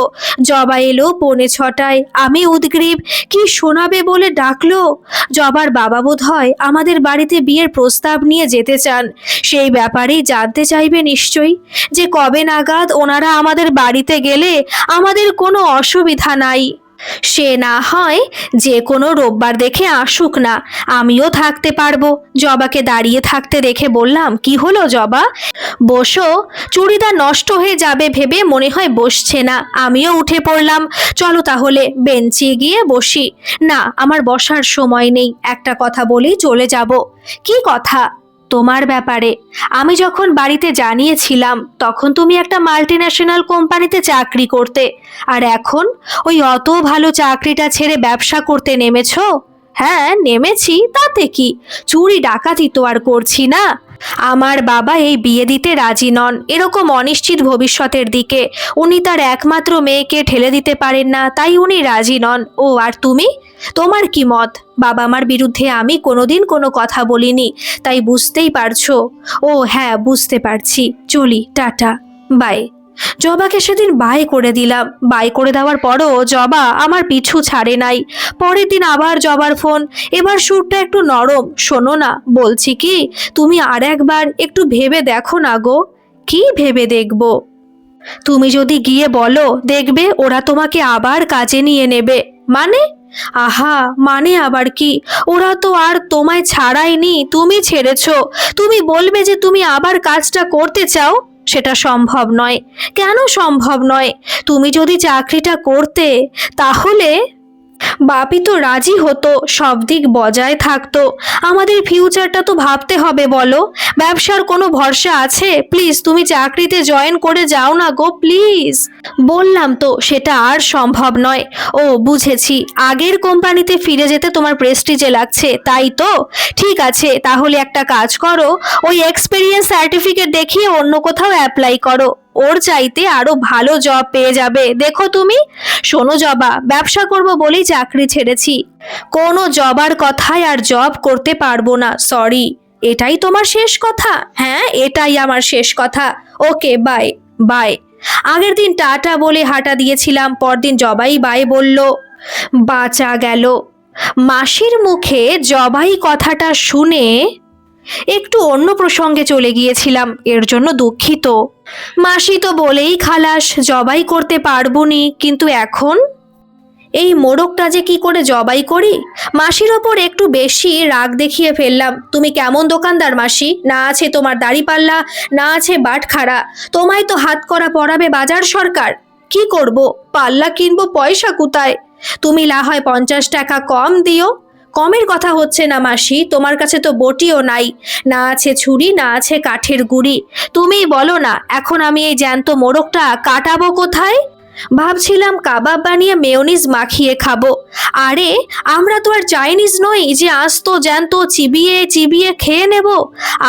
জবা এলো 5:45। আমি উদগ্রীব, কি শোনাবে বলে ডাকলো। জবার বাবা বোধ হয় আমাদের বাড়িতে বিয়ের প্রস্তাব নিয়ে যেতে চান। সেই ব্যাপারেই জানতে চাইবে নিশ্চয়ই, যে কবে নাগাদ ওনারা আমাদের বাড়িতে গেলে আমাদের কোনো অসুবিধা নাই। সে না হয় যে কোনো রোববার দেখে আসুক না, আমিও থাকতে পারবো। জবাকে দাঁড়িয়ে থাকতে দেখে বললাম, কি হলো জবা, বসো। চুড়িদার নষ্ট হয়ে যাবে ভেবে মনে হয় বসছে না। আমিও উঠে পড়লাম। চলো তাহলে বেঞ্চে গিয়ে বসি। না, আমার বসার সময় নেই, একটা কথা বলেই চলে যাব। কি কথা? তোমার ব্যাপারে। আমি যখন বাড়িতে জানিয়েছিলাম তখন তুমি একটা মাল্টিন্যাশনাল কোম্পানিতে চাকরি করতে, আর এখন ওই অত ভালো চাকরিটা ছেড়ে ব্যবসা করতে নেমেছো। হ্যাঁ নেমেছি, তাতে কি, চুরি ডাকাতি তো আর করছি না। আমার বাবা এই বিয়ে দিতে রাজি নন, এরকম অনিশ্চিত ভবিষ্যতের দিকে। উনি তার একমাত্র মেয়েকে ঠেলে দিতে পারেন না, তাই উনি রাজি নন। ও আর তুমি, তোমার কি মত? বাবা মার বিরুদ্ধে আমি কোনোদিন কোনো কথা বলিনি, তাই বুঝতেই পারছো। ও হ্যাঁ, বুঝতে পারছি। চলি, টাটা, বাই। জবাকে সেদিন বাই করে দিলাম। বাই করে দেওয়ার পরও জবা আমার পিছু ছাড়ে নাই। পরের দিন আবার জবার ফোন, এবার সুরটা একটু নরম। শোনো না, বলছি কি, তুমি আর একবার একটু ভেবে দেখো না গো। কি ভেবে দেখবো? তুমি যদি গিয়ে বলো, দেখবে ওরা তোমাকে আবার কাজে নিয়ে নেবে। মানে? আহা, মানে আবার কি, ওরা তো আর তোমায় ছাড়ায়নি, তুমি ছেড়েছো। তুমি বলবে যে তুমি আবার কাজটা করতে চাও, সেটা সম্ভব নয়। কেন সম্ভব নয়? তুমি যদি চাকরিটা করতে, তাহলে বাপি তো রাজি হতো, সব দিক বজায় থাকতো। আমাদের ফিউচারটা তো ভাবতে হবে বলো। ব্যবসার কোনো ভরসা আছে? প্লিজ তুমি চাকরিতে জয়েন করে যাও না গো, প্লিজ। বললাম তো সেটা আর সম্ভব নয়। ও বুঝেছি, আগের কোম্পানিতে ফিরে যেতে তোমার প্রেস্টিজে লাগছে, তাই তো? ঠিক আছে, তাহলে একটা কাজ করো, ওই এক্সপেরিয়েন্স সার্টিফিকেট দেখিয়ে অন্য কোথাও অ্যাপ্লাই করো। ওর চাইতে আরো ভালো জব পেয়ে যাবে, দেখো তুমি। শোনো জবা, ব্যবসা করব বলেই চাকরি ছেড়েছি। কোনো জবার কথায় আর জব করতে পারবো না, সরি। এটাই তোমার শেষ কথা? হ্যাঁ, এটাই আমার শেষ কথা। ওকে, বাই বাই। আগের দিন টাটা বলে হাঁটা দিয়েছিলাম, পরদিন জবাই বাই বলল। বাঁচা গেল। মাসির মুখে জবাই কথাটা শুনে একটু অন্য প্রসঙ্গে চলে গিয়েছিলাম, এর জন্য দুঃখিত। মাসি তো বলেই খালাস, জবাই করতে পারবনি, কিন্তু এখন এই মোড়কটা যে কি করে জবাই করি। মাসির ওপর একটু বেশি রাগ দেখিয়ে ফেললাম। তুমি কেমন দোকানদার মাসি, না আছে তোমার দাড়িপাল্লা, না আছে বাটখারা, তোমায় তো হাত করা পরাবে বাজার সরকার। কি করব, পাল্লা কিনবো, পয়সা কোথায়? তুমি না হয় 50 টাকা কম দিও। কমের কথা হচ্ছে না মাসি, তোমার কাছে তো বটিও নাই, না আছে ছুরি, না আছে কাঠের গুঁড়ি। তুমিই বলো না, এখন আমি এই জ্যান্ত মোড়কটা কাটাবো কোথায়? ভাবছিলাম কাবাব বানিয়ে মেয়োনিজ মাখিয়ে খাবো। আরে আমরা তো আর চাইনিজ নই যে আস্ত জ্যান্ত চিবিয়ে চিবিয়ে খেয়ে নেব।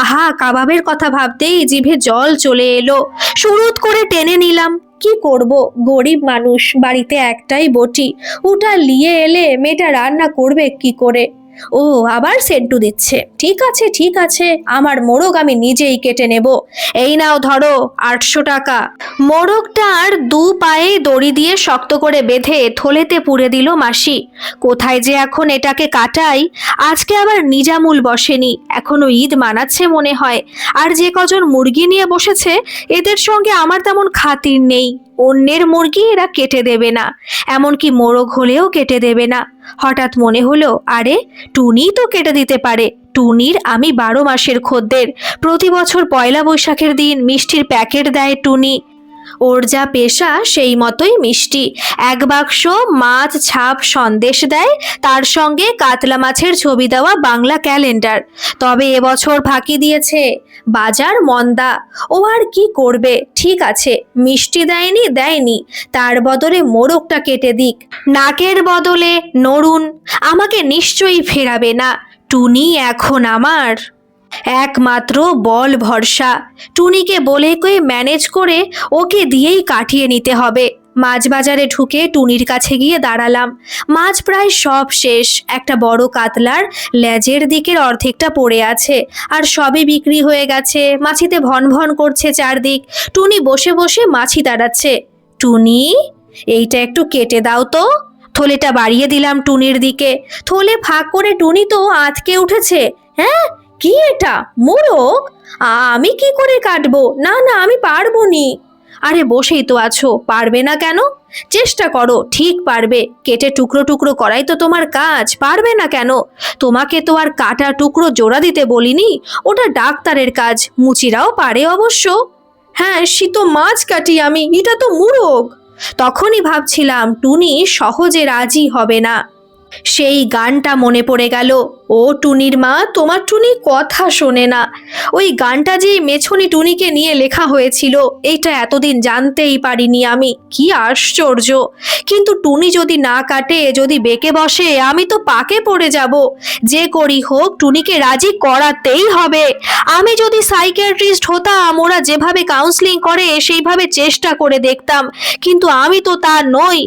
আহা, কাবাবের কথা ভাবতেই জিভে জল চলে এলো। সুরুত করে টেনে নিলাম। কি করব, গরিব মানুষ, বাড়িতে একটাই বটি, ওটা নিয়ে এলে মেয়েটা রান্না করবে কি করে? ও আবার সেন্টু দিচ্ছে। ঠিক আছে ঠিক আছে, আমার মোড়ক আমি নিজেই কেটে নেব। এই নাও ধরো 800 টাকা। মোড়কটার 2 পায়ে দড়ি দিয়ে শক্ত করে বেঁধে থলেতে পুরে দিল মাসি। কোথায় যে এখন এটাকে কাটাই। আজকে আবার নিজামুল বসেনি, এখনো ঈদ মানাচ্ছে মনে হয়। আর যে কজন মুরগি নিয়ে বসেছে, এদের সঙ্গে আমার তেমন খাতির নেই। অন্যের মুরগি এরা কেটে দেবে না, এমনকি মোড়ক হলেও কেটে দেবে না। হঠাৎ মনে হলো, আরে টুনি তো কেটে দিতে পারে। টুনির আমি 12 মাসের খদ্দের। প্রতি বছর পয়লা বৈশাখের দিন মিষ্টির প্যাকেট দেয় টুনি। ওর যা পেশা সেই মতোই মিষ্টি। 1 বাক্স মাছ ছাপ সন্দেশ দেয়, তার সঙ্গে কাতলা মাছের ছবি দেওয়া বাংলা ক্যালেন্ডার। তবে এবছর ফাঁকি দিয়েছে, বাজার মন্দা। ও আর কি করবে, ঠিক আছে, মিষ্টি দেয়নি, তার বদলে মোরগটা কেটে দিক, নাকের বদলে নড়ুন। আমাকে নিশ্চয়ই ফেরাবে না। টুনি এখন আমার একমাত্র বল ভরসা। টুনিকে বলে কয়ে ম্যানেজ করে ওকে দিয়েই কাটিয়ে নিতে হবে। মাছ বাজারে ঢুকে টুনির কাছে গিয়ে দাঁড়ালাম। মাছ প্রায় সব শেষ। একটা বড় কাতলার লেজের দিকের অর্ধেকটা পড়ে আছে, আর সবই বিক্রি হয়ে গেছে। মাছিতে ভন ভন করছে চারদিক। টুনি বসে বসে মাছি তাড়াচ্ছে। টুনি, এইটা একটু কেটে দাও তো। থলেটা বাড়িয়ে দিলাম টুনির দিকে। থলে ফাঁক করে টুনি তো আঁতকে উঠেছে। হ্যাঁ, কি এটা, মোরগ? আমি কি করে কাটবো? না না, আমি পারবো নি। আরে বসেই তো আছো, পারবে না কেন? চেষ্টা করো, ঠিক পারবে। কেটে টুকরো টুকরো করাই তো তোমার কাজ, পারবে না কেন? তোমাকে তো আর কাটা টুকরো জোড়া দিতে বলিনি, ওটা ডাক্তারের কাজ। মুচিরাও পারে অবশ্য। হ্যাঁ, সে তো মাছ কাটি আমি, এটা তো মোরগ। তখনই ভাবছিলাম টুনি সহজে রাজি হবে না। সেই গানটা মনে পড়ে গেল। ও টুনির মা, তোমার টুনি কথা শোনে না। ওই গানটা যে মেছুনি টুনিকে নিয়ে লেখা হয়েছিল, এইটা এতদিন জানতেই পারিনি আমি। কি আশ্চর্য! কিন্তু টুনি যদি না কাটে, যদি বেঁকে বসে, আমি তো পাকে পড়ে যাব। যে করি হোক টুনিকে রাজি করাতেই হবে। আমি যদি সাইকিয়াট্রিস্ট হতাম, ওরা যেভাবে কাউন্সিলিং করে সেইভাবে চেষ্টা করে দেখতাম, কিন্তু আমি তো তা নই।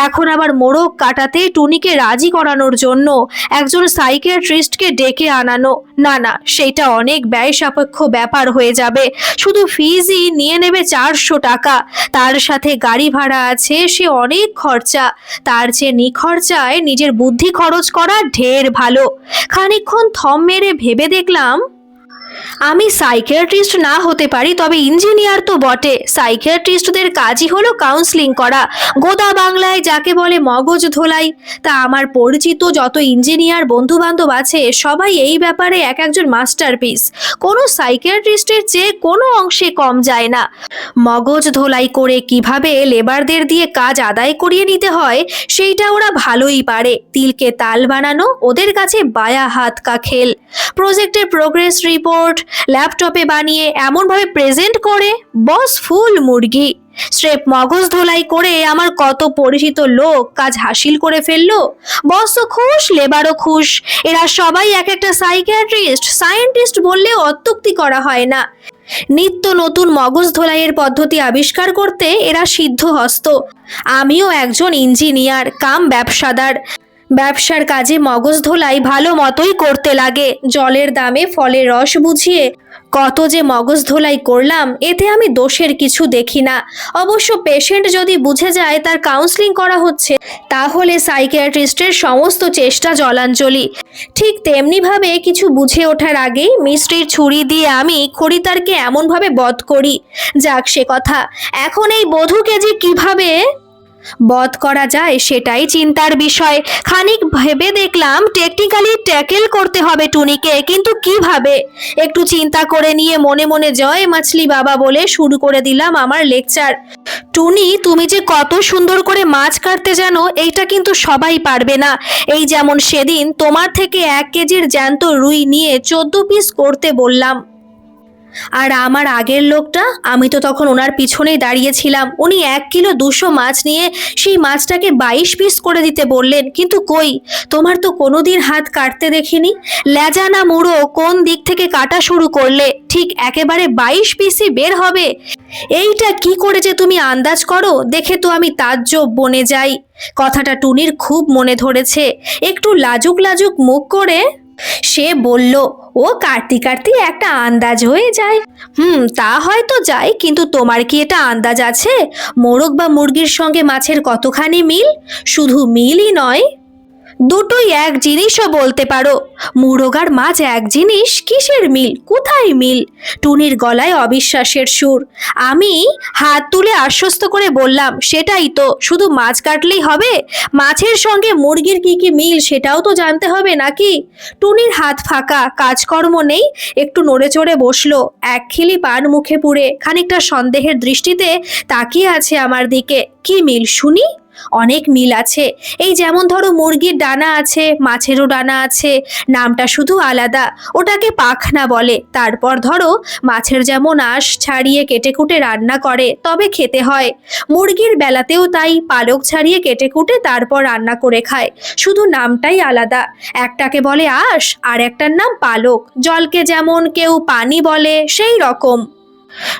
এখন আবার মোরগ কাটাতে টুনিকে রাজি করানোর জন্য একজন সাইকিয়াট্রিস্টকে ডেকে আনানো, না না, সেটা অনেক ব্যয় সাপেক্ষ ব্যাপার হয়ে যাবে। শুধু ফিজই নিয়ে নেবে 400 টাকা। তার সাথে গাড়ি ভাড়া আছে, সে অনেক খরচা। তার চেয়ে নিখরচায় নিজের বুদ্ধি খরচ করা ঢের ভালো। খানিকক্ষণ থম মেরে ভেবে দেখলাম, আমি সাইকিয়াট্রিস্ট না হতে পারি, তবে ইঞ্জিনিয়ার তো বটে। সাইকিয়াট্রিস্টদের কাজই হলো কাউন্সিলিং করা, গোদা বাংলায় যাকে বলে মগজ ধোলাই। তা আমার পরিচিত যত ইঞ্জিনিয়ার বন্ধু বান্ধব আছে, সবাই এই ব্যাপারে এক একজন মাস্টারপিস। কোনো সাইকিয়াট্রিস্টের চেয়ে কোনো অংশে কম যায় না। মগজ ধোলাই করে কিভাবে লেবারদের দিয়ে কাজ আদায় করিয়ে নিতে হয়, সেইটা ওরা ভালোই পারে। তিলকে তাল বানানো ওদের কাছে বায়া হাত কা খেল। প্রজেক্টের প্রোগ্রেস রিপোর্ট ল্যাপটপে বানিয়ে এমনভাবে প্রেজেন্ট করে, বস ফুল মুরগি। স্রেফ মগজ ধোলাই করে আমার কত পরিচিত লোক কাজ হাসিল করে ফেললো। বসও খুশ, লেবারও খুশ। এরা সবাই এক একটা সাইকিয়াট্রিস্ট, সায়েন্টিস্ট বললেও অত্যুক্তি করা হয় না। নিত্য নতুন মগজ ধোলাইয়ের পদ্ধতি আবিষ্কার করতে এরা সিদ্ধহস্ত। আমিও একজন ইঞ্জিনিয়ার কাম ব্যবসাদার। ব্যবসার কাজে মগজ ধোলাই ভালো মতোই করতে লাগে। জলের দামে ফলের রস বুঝিয়ে কত যে মগজ ধোলাই করলাম, এতে আমি দোষের কিছু দেখি না। অবশ্য পেশেন্ট যদি বুঝে যায় তার কাউন্সিলিং করা হচ্ছে, তাহলে সাইকিয়াট্রিস্টের সমস্ত চেষ্টা জলাঞ্জলি। ঠিক তেমনিভাবে কিছু বুঝে ওঠার আগেই মিষ্টির ছুরি দিয়ে আমি খরিদ্দারকে এমনভাবে বধ করি। যাক সে কথা, এখন এই বধূকে যে কিভাবে বধ করা যায় সেটাই চিন্তার বিষয়। খানিক ভেবে দেখলাম টেকনিক্যালি ট্যাকেল করতে হবে টুনিকে, কিন্তু কিভাবে? একটু চিন্তা করে নিয়ে মনে মনে জয় মাছলি বাবা বলে শুরু করে দিলাম আমার লেকচার। টুনি, তুমি যে কত সুন্দর করে মাছ কাটতে জানো, এইটা কিন্তু সবাই পারবে না। এই যেমন সেদিন তোমার থেকে 1 কেজির জ্যান্ত রুই নিয়ে 14 পিস করতে বললাম, আর আমার আগের লোকটা, আমি তো তখন ওনার পিছনেই দাঁড়িয়েছিলাম। উনি 1 কিলো 200 মাছ নিয়ে সেই মাছটাকে 22 পিস করে দিতে বললেন। কিন্তু কই, তোমার তো কোনোদিন হাত কাটতে দেখিনি। লেজা না মুড়ো কোন দিক থেকে কাটা শুরু করলে ঠিক একেবারে 22 পিসই বের হবে। এইটা কি করে যে তুমি আন্দাজ করো, দেখে তো আমি তাজ্জব বনে যাই। কথাটা টুনির খুব মনে ধরেছে। একটু লাজুক লাজুক মুখ করে সে বলল, ও কাটতে কাটতে একটা আন্দাজ হয়ে যায়। তা হয়তো যায়, কিন্তু তোমার কি এটা আন্দাজ আছে মোরগ বা মুরগির সঙ্গে মাছের কতখানি মিল? শুধু মিলই নয়, দুটোই এক জিনিসও বলতে পারো। মুরগ আর মাছ এক জিনিস, কিসের মিল, কোথায় মিল? টুনির গলায় অবিশ্বাসের সুর। আমি হাত তুলে আশ্বস্ত করে বললাম, সেটাই তো, শুধু মাছ কাটলেই হবে? মাছের সঙ্গে মুরগির কি কি মিল সেটাও তো জানতে হবে নাকি? টুনির হাত ফাঁকা, কাজকর্ম নেই, একটু নড়ে চড়ে বসলো, এক খিলি পান মুখে পুরে খানিকটা সন্দেহের দৃষ্টিতে তাকিয়ে আছে আমার দিকে। কি মিল শুনি? অনেক মিল আছে। এই যেমন ধরো, মুরগির ডানা আছে, মাছেরও ডানা আছে, নামটা শুধু আলাদা, ওটাকে পাখনা বলে। তারপর ধরো, মাছের যেমন আঁশ ছাড়িয়ে কেটে কুটে রান্না করে তবে খেতে হয়, মুরগির বেলাতেও তাই, পালক ছাড়িয়ে কেটে কুটে তারপর রান্না করে খায়, শুধু নামটাই আলাদা। একটাকে বলে আঁশ আর একটার নাম পালক। জলকে যেমন কেউ পানি বলে, সেই রকম।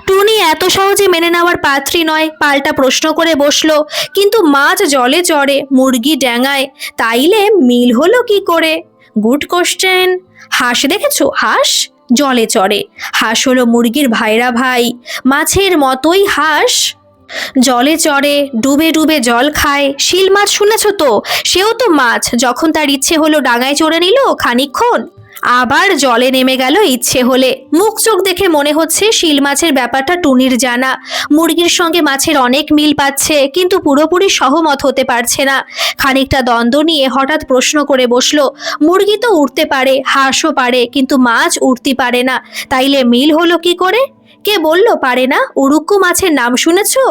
টুনি এত সহজে মেনে নেওয়ার পাত্রী নয়, পাল্টা প্রশ্ন করে বসলো, কিন্তু মাছ জলে চড়ে, মুরগি ড্যাঙায়, তাইলে মিল হলো কি করে? Good question. হাঁস দেখেছো? হাঁস জলে চড়ে, হাঁস হলো মুরগির ভাইরা ভাই। মাছের মতোই হাঁস জলে চড়ে, ডুবে ডুবে জল খায়। শিল মাছ শুনেছ তো? সেও তো মাছ, যখন তার ইচ্ছে হলো ডাঙায় চড়ে নিল খানিকক্ষণ, আবার জলে নেমে গেল ইচ্ছে হলে। মুখ চোখ দেখে মনে হচ্ছে শিল মাছের ব্যাপারটা টুনির জানা। মুরগির সঙ্গে মাছের অনেক মিল পাচ্ছে, কিন্তু পুরোপুরি সহমত হতে পারছে না। খানিকটা দ্বন্দ্ব নিয়ে হঠাৎ প্রশ্ন করে বসলো, মুরগি তো উড়তে পারে, হাঁসও পারে, কিন্তু মাছ উড়তে পারে না, তাইলে মিল হলো কি করে? কে বলল পারে না? উড়ুক্কু মাছের নাম শুনেছো?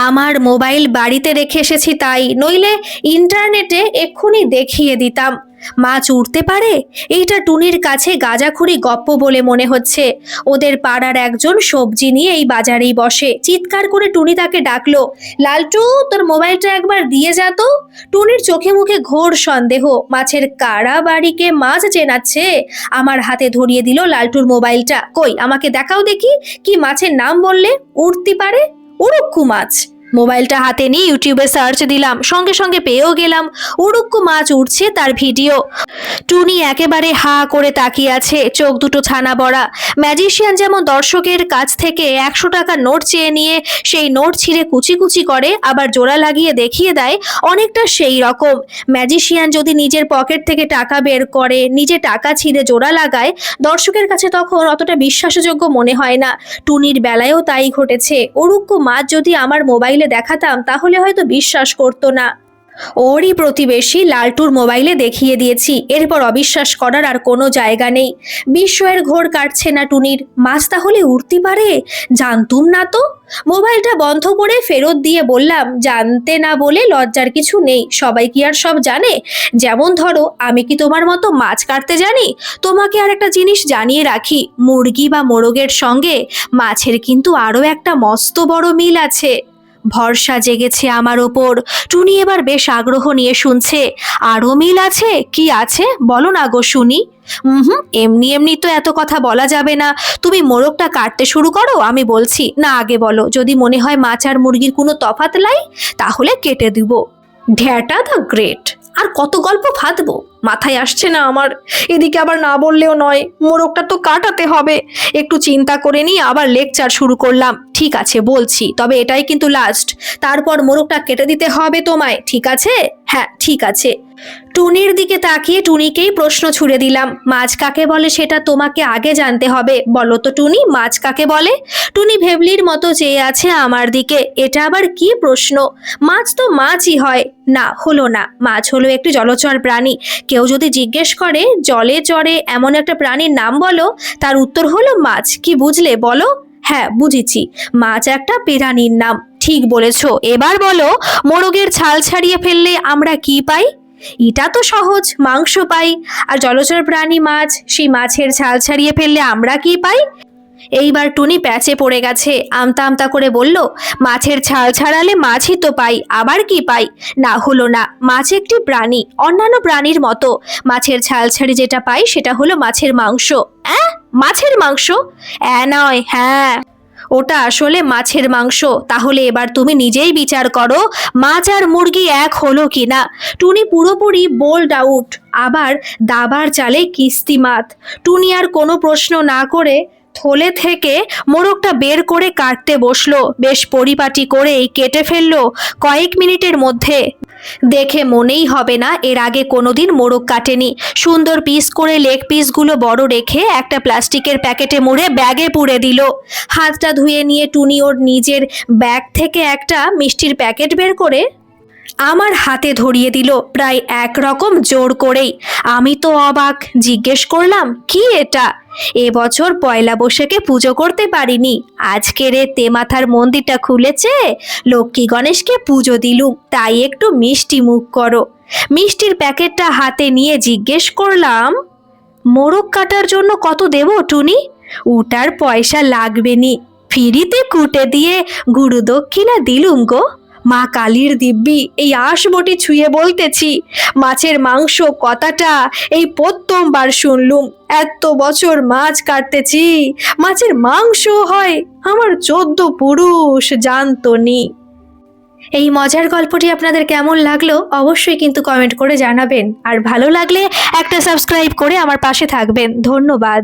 আমার মোবাইল বাড়িতে রেখে এসেছি তাই, নইলে ইন্টারনেটে এক্ষুনি দেখিয়ে দিতাম। মাছ উড়তে পারে? এইটা টুনির কাছে গাঁজাখুরি গপ্প বলে মনে হচ্ছে। ওদের পাড়ার একজন সবজি নিয়ে এই বাজারেই বসে। চিৎকার করে টুনি তাকে ডাকলো, লালটু, তোর মোবাইলটা একবার দিয়ে যা তো। টুনির চোখে মুখে ঘোর সন্দেহ, মাছের কারা বাড়িকে মাছ চেনাচ্ছে। আমার হাতে ধরিয়ে দিল লালটুর মোবাইলটা। কই, আমাকে দেখাও দেখি, কি মাছের নাম বললে উড়তে পারে? উড়ুক্কু মাছ। মোবাইলটা হাতে নিয়ে ইউটিউবে সার্চ দিলাম, সঙ্গে সঙ্গে পেয়েও গেলাম উড়ুক্কু মাছ উঠছে তার ভিডিও। টুনি একেবারে হা করে তাকিয়ে আছে, চোখ দুটো ছানা বড়া। ম্যাজিশিয়ান যেমন দর্শকের কাছ থেকে 100 টাকার নোট চেয়ে নিয়ে সেই নোট ছিঁড়ে কুচি কুচি করে আবার জোড়া লাগিয়ে দেখিয়ে দেয়, অনেকটা সেই রকম। ম্যাজিশিয়ান যদি নিজের পকেট থেকে টাকা বের করে নিজে টাকা ছিঁড়ে জোড়া লাগায়, দর্শকের কাছে তখন অতটা বিশ্বাসযোগ্য মনে হয় না। টুনির বেলায়ও তাই ঘটেছে। উড়ুক্কু মাছ যদি আমার মোবাইলে দেখাতাম তাহলে হয়তো বিশ্বাস করতো না। ওরই প্রতিবেশী লালটুর মোবাইলে দেখিয়ে দিয়েছি, এরপর অবিশ্বাস করার আর কোনো জায়গা নেই। বিস্ময়ের ঘোর কাটছে না টুনির। মাছ তাহলে উড়তে পারে? জানতুম না তো। মোবাইলটা বন্ধ করে ফেরত দিয়ে বললাম, জানতে না বলে লজ্জার কিছু নেই, সবাই কি আর সব জানে? যেমন ধরো, আমি কি তোমার মতো মাছ কাটতে জানি? তোমাকে আর একটা জিনিস জানিয়ে রাখি, মুরগি বা মোরগের সঙ্গে মাছের কিন্তু আরও একটা মস্ত বড় মিল আছে। ভরসা জেগেছে আমার ওপর। টুনি এবার বেশ আগ্রহ নিয়ে শুনছে। আরও মিল আছে? কি আছে বলো না গো শুনি। এমনি এমনি তো এত কথা বলা যাবে না। তুমি মোরগটা কাটতে শুরু করো, আমি বলছি। না, আগে বলো, যদি মনে হয় মাছ আর মুরগির কোনো তফাৎ লাই, তাহলে কেটে দিব। ঢ্যাটা দ্য গ্রেট। আর কত গল্প ফাঁদবো, মাথায় আসছে না আমার। এদিকে আবার না বললেও নয়, মোরগটা তো কাটাতে হবে। একটু চিন্তা করে নিয়ে আবার লেকচার শুরু করলাম। ঠিক আছে বলছি, তবে এটাই কিন্তু লাস্ট। তারপর মোরগটা কেটে দিতে হবে তোমায়, ঠিক আছে? হ্যাঁ ঠিক আছে। টুনির দিকে তাকিয়ে টুনিকেই প্রশ্ন ছুড়ে দিলাম, মাছ কাকে বলে সেটা তোমাকে আগে জানতে হবে। বলো তো টুনি, মাছ কাকে বলে? টুনি ভেবলির মতো চেয়ে আছে আমার দিকে। এটা আবার কি প্রশ্ন? মাছ তো মাছই হয়। না, হলো না। মাছ হলো একটি জলচর প্রাণী। কেউ যদি জিজ্ঞেস করে জলে চড়ে এমন একটা প্রাণীর নাম বলো, তার উত্তর হলো মাছ। কি বুঝলে বলো? হ্যাঁ বুঝেছি, মাছ একটা প্রাণীর নাম। ঠিক বলেছ। এবার বলো, মোরগের ছাল ছাড়িয়ে ফেললে আমরা কি পাই? এটা তো সহজ, মাংস পাই। আর জলচর প্রাণী মাছ, সেই মাছের ছাল ছাড়িয়ে ফেললে আমরা কি পাই? এইবার টুনি প্যাচে পড়ে গেছে। আমতা আমতা করে বলল, মাছের ছাল ছাড়ালে মাছই তো পাই, আবার কি পাই? না, হলো না। মাছ একটি প্রাণী, অন্যান্য প্রাণীর মতো। মাছের ছাল ছাড়ি যেটা পাই সেটা হলো মাছের মাংস। মাছের মাংস? নয়, হ্যাঁ, ওটা আসলে মাছের মাংস। তাহলে এবার তুমি নিজেই বিচার করো, মাছ আর মুরগি এক হলো কিনা। টুনি পুরোপুরি বোল্ড আউট। আবার দাবার চালে কিস্তিমাত। টুনি আর কোনো প্রশ্ন না করে থলে থেকে মোরগটা বের করে কাটতে বসলো। বেশ পরিপাটি করেই কেটে ফেললো কয়েক মিনিটের মধ্যে। দেখে মনেই হবে না এর আগে কোনোদিন মোরগ কাটেনি। সুন্দর পিস করে লেগ পিসগুলো বড় রেখে একটা প্লাস্টিকের প্যাকেটে মুড়ে ব্যাগে পুরে দিল। হাতটা ধুয়ে নিয়ে টুনি ওর নিজের ব্যাগ থেকে একটা মিষ্টির প্যাকেট বের করে আমার হাতে ধরিয়ে দিল, প্রায় একরকম জোর করেই। আমি তো অবাক, জিজ্ঞেস করলাম, কি এটা? এবছর পয়লা বৈশাখে পুজো করতে পারিনি, আজকের এ তেমাথার মন্দিরটা খুলেছে, লক্ষ্মী গণেশকে পুজো দিলুম, তাই একটু মিষ্টি মুখ করো। মিষ্টির প্যাকেটটা হাতে নিয়ে জিজ্ঞেস করলাম, মোরগ কাটার জন্য কত দেব টুনি? ওটার পয়সা লাগবে নি, ফ্রিতে কুটে দিয়ে গুরু দক্ষিণা দিলুম গো। মা কালীর দিব্যি, এই আঁশবটি ছুঁয়ে বলতেছি, মাছের মাংস কথাটা এই প্রথমবার শুনলুম। এত বছর মাছ কাটতেছি, মাছের মাংস হয়, আমার 14 পুরুষ জানতো নি। এই মজার গল্পটি আপনাদের কেমন লাগলো অবশ্যই কিন্তু কমেন্ট করে জানাবেন, আর ভালো লাগলে একটা সাবস্ক্রাইব করে আমার পাশে থাকবেন। ধন্যবাদ।